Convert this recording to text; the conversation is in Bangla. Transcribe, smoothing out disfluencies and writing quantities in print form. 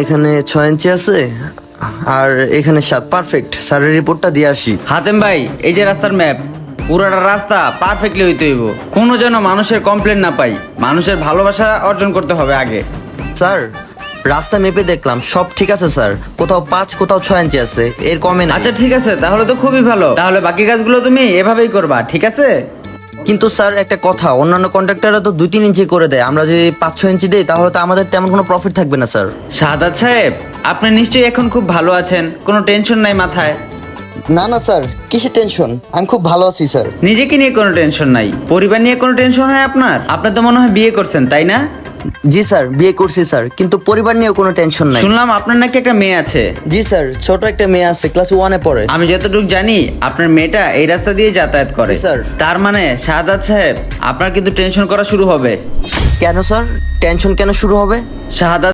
এখানে 6 ইঞ্চি আছে আর এখানে 7, পারফেক্ট। স্যারের রিপোর্টটা দিয়ে আসি। হাতেম ভাই, এই যে রাস্তার ম্যাপ, পুরাটা রাস্তা পারফেক্টলি হইতে হইব, কোনো যেন মানুষের কমপ্লেন না পাই। মানুষের ভালোবাসা অর্জন করতে হবে আগে। স্যার, রাস্তা মেপে দেখলাম সব ঠিক আছে স্যার, কোথাও 5 কোথাও 6 ইঞ্চি আছে, এর কমে না। আচ্ছা ঠিক আছে, তাহলে তো খুবই ভালো। তাহলে বাকি কাজগুলো তুমি এভাবেই করবা, ঠিক আছে? কিন্তু স্যার একটা কথা, অন্যান্য কন্ট্রাক্টররা তো 2-3 ইঞ্চি করে দেয়, আমরা যদি 5-6 ইঞ্চি দেই তাহলে তো আমাদের তেমন কোনো প্রফিট থাকবে না স্যার। শাহাদাত সাহেব, আপনি নিশ্চয়ই এখন খুব ভালো আছেন, কোনো টেনশন নাই মাথায়? না না স্যার, কিসের টেনশন, আমি খুব ভালো আছি স্যার। নিজেকে নিয়ে কোনো টেনশন নাই, পরিবার নিয়ে কোনো টেনশন হয় আপনার? আপনার তো মনে হয় বিয়ে করছেন, তাই না? জি স্যার, বিয়ে করছি স্যার, কিন্তু পরিবার নিয়েও কোনো টেনশন নাই। শুনলাম আপনার নাকি একটা মেয়ে আছে। জি স্যার, ছোট একটা মেয়ে আছে, ক্লাস 1-এ পড়ে। আমি যতটুকু জানি আপনার মেয়েটা এই রাস্তা দিয়ে যাতায়াত করে। জি, স্যার। তার মানে শাহাদাত সাহেব, আপনার কিন্তু টেনশন করা শুরু হবে। কেন স্যার, টেনশন কেন শুরু হবে? শাহাদাত